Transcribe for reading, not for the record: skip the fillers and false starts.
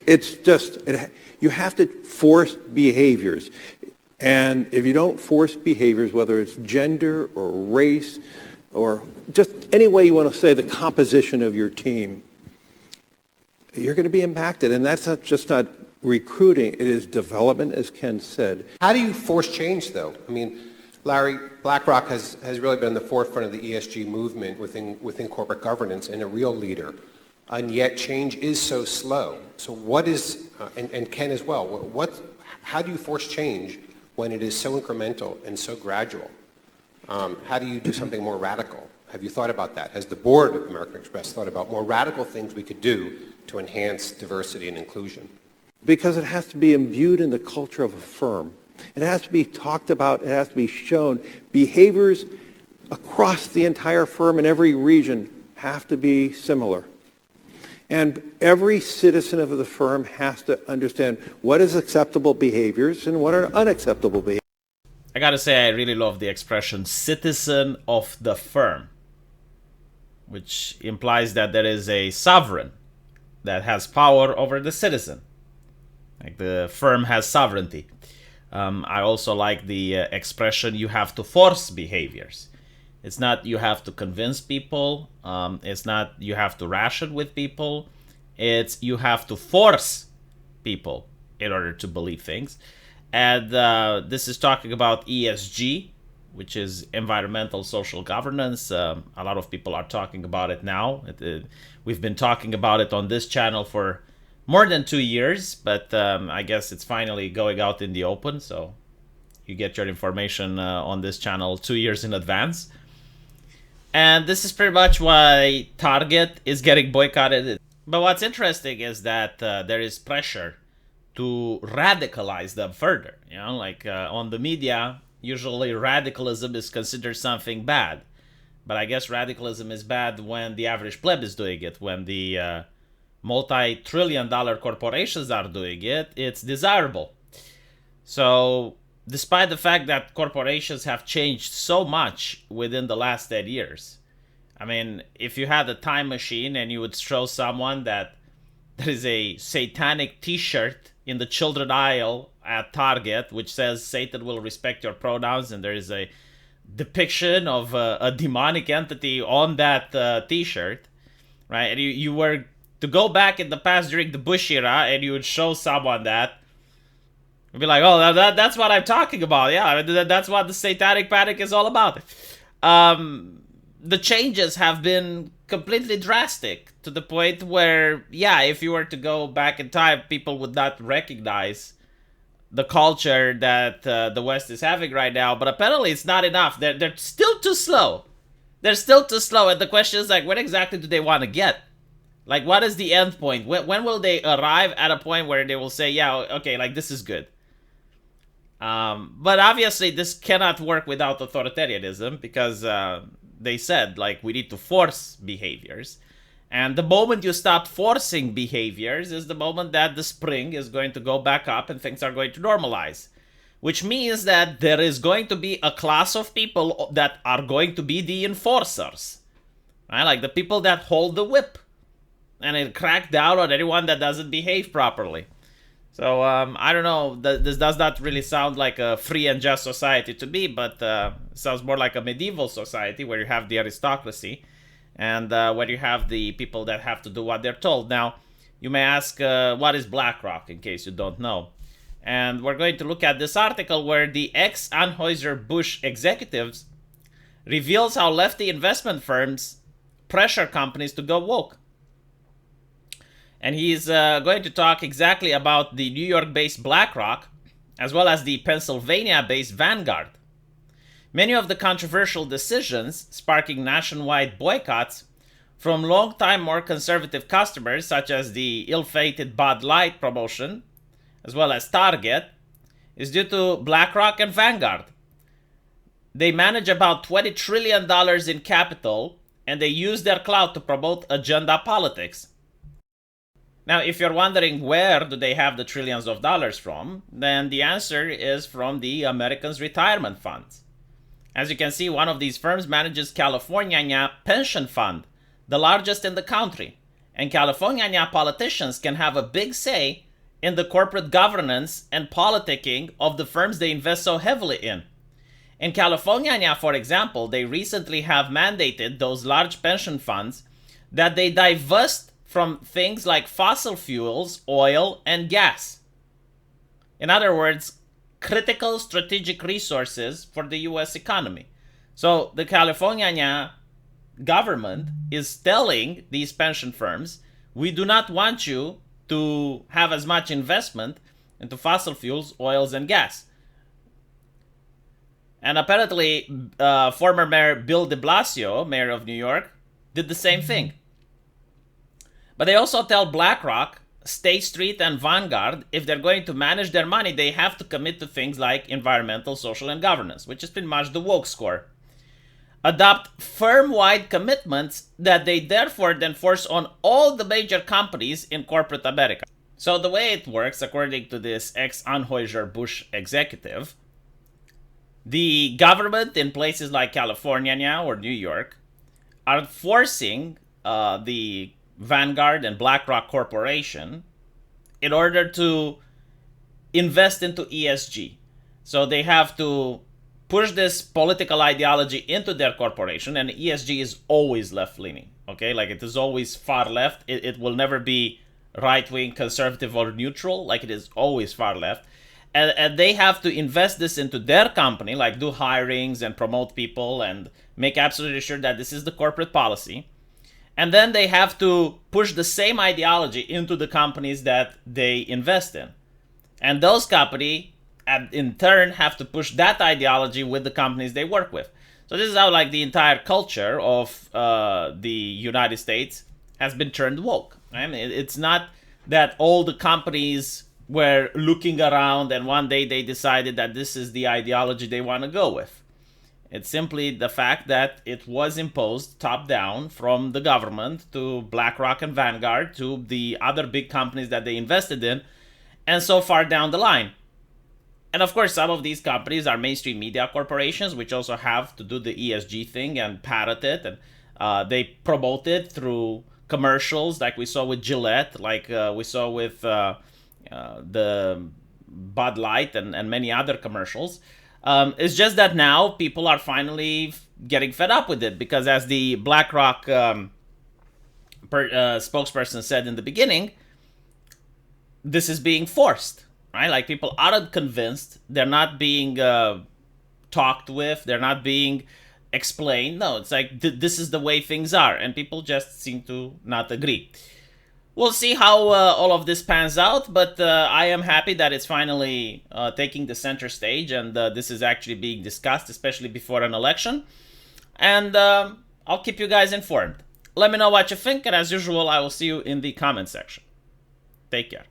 It's just, you have to force behaviors. And if you don't force behaviors, whether it's gender or race or just any way you want to say the composition of your team, you're going to be impacted. And that's not recruiting, it is development, as Ken said. How do you force change, though? I mean, Larry, BlackRock has really been in the forefront of the ESG movement within corporate governance and a real leader. And yet change is so slow. So what is, and Ken as well, how do you force change when it is so incremental and so gradual? How do you do something more radical? Have you thought about that? Has the board of American Express thought about more radical things we could do to enhance diversity and inclusion? Because it has to be imbued in the culture of a firm. It has to be talked about, it has to be shown. Behaviors across the entire firm in every region have to be similar. And every citizen of the firm has to understand what is acceptable behaviors and what are unacceptable behaviors. I gotta say, I really love the expression citizen of the firm, which implies that there is a sovereign that has power over the citizen. Like the firm has sovereignty. I also like the expression you have to force behaviors. It's not you have to convince people. It's not you have to ration with people. It's you have to force people in order to believe things. And this is talking about ESG, which is environmental social governance. A lot of people are talking about it now. We've been talking about it on this channel for more than 2 years, but I guess it's finally going out in the open. So you get your information on this channel 2 years in advance. And this is pretty much why Target is getting boycotted. But what's interesting is that there is pressure to radicalize them further. You know, like on the media, usually radicalism is considered something bad. But I guess radicalism is bad when the average pleb is doing it. When the multi-trillion-dollar corporations are doing it, it's desirable. So despite the fact that corporations have changed so much within the last 10 years, I mean, if you had a time machine and you would show someone that there is a satanic t-shirt in the children aisle at Target which says Satan will respect your pronouns, and there is a depiction of a demonic entity on that t-shirt, right? And you were to go back in the past during the Bush era and you would show someone that, you'd be like, oh, that's what I'm talking about. Yeah, that's what the satanic panic is all about. The changes have been completely drastic to the point where, yeah, if you were to go back in time, people would not recognize the culture that the West is having right now. But apparently it's not enough. They're still too slow. They're still too slow. And the question is, like, when exactly do they want to get? Like, what is the end point? When will they arrive at a point where they will say, yeah, okay, like, this is good? But obviously this cannot work without authoritarianism, because they said, like, we need to force behaviors. And the moment you stop forcing behaviors is the moment that the spring is going to go back up and things are going to normalize. Which means that there is going to be a class of people that are going to be the enforcers. Right? Like the people that hold the whip. And it crack down on anyone that doesn't behave properly. So, I don't know, this does not really sound like a free and just society to me, but it sounds more like a medieval society where you have the aristocracy and where you have the people that have to do what they're told. Now, you may ask, what is BlackRock, in case you don't know? And we're going to look at this article where the ex-Anheuser Busch executives reveals how lefty investment firms pressure companies to go woke. And he's going to talk exactly about the New York-based BlackRock, as well as the Pennsylvania-based Vanguard. Many of the controversial decisions sparking nationwide boycotts from long-time more conservative customers, such as the ill-fated Bud Light promotion, as well as Target, is due to BlackRock and Vanguard. They manage about $20 trillion in capital, and they use their clout to promote agenda politics. Now, if you're wondering where do they have the trillions of dollars from, then the answer is from the Americans' retirement funds. As you can see, one of these firms manages California Pension Fund, the largest in the country, And California politicians can have a big say in the corporate governance and politicking of the firms they invest so heavily in. In California, for example, they recently have mandated those large pension funds that they divest from things like fossil fuels, oil, and gas. In other words, critical strategic resources for the US economy. So the California government is telling these pension firms, we do not want you to have as much investment into fossil fuels, oils, and gas. And apparently, former Mayor Bill de Blasio, mayor of New York, did the same thing. But they also tell BlackRock, State Street, and Vanguard, if they're going to manage their money, they have to commit to things like environmental, social, and governance, which is pretty much the woke score. Adopt firm-wide commitments that they therefore then force on all the major companies in corporate America. So the way it works, according to this ex-Anheuser Busch executive, the government in places like California now or New York are forcing the Vanguard and BlackRock Corporation in order to invest into ESG. So they have to push this political ideology into their corporation, and ESG is always left-leaning, okay? Like, it is always far left. It will never be right-wing, conservative, or neutral. Like, it is always far left. And they have to invest this into their company, like do hirings and promote people and make absolutely sure that this is the corporate policy. And then they have to push the same ideology into the companies that they invest in. And those companies, in turn, have to push that ideology with the companies they work with. So this is how, like, the entire culture of the United States has been turned woke. I mean, it's not that all the companies were looking around and one day they decided that this is the ideology they want to go with. It's simply the fact that it was imposed top down from the government to BlackRock and Vanguard to the other big companies that they invested in, and so far down the line. And of course, some of these companies are mainstream media corporations, which also have to do the ESG thing and parrot it, and they promote it through commercials, like we saw with Gillette, like we saw with the Bud Light and many other commercials. It's just that now people are finally getting fed up with it, because as the BlackRock spokesperson said in the beginning, this is being forced, right? Like, people aren't convinced. They're not being talked with. They're not being explained. No, it's like this is the way things are, and people just seem to not agree. We'll see how all of this pans out, but I am happy that it's finally taking the center stage, and this is actually being discussed, especially before an election. And I'll keep you guys informed. Let me know what you think, and as usual, I will see you in the comment section. Take care.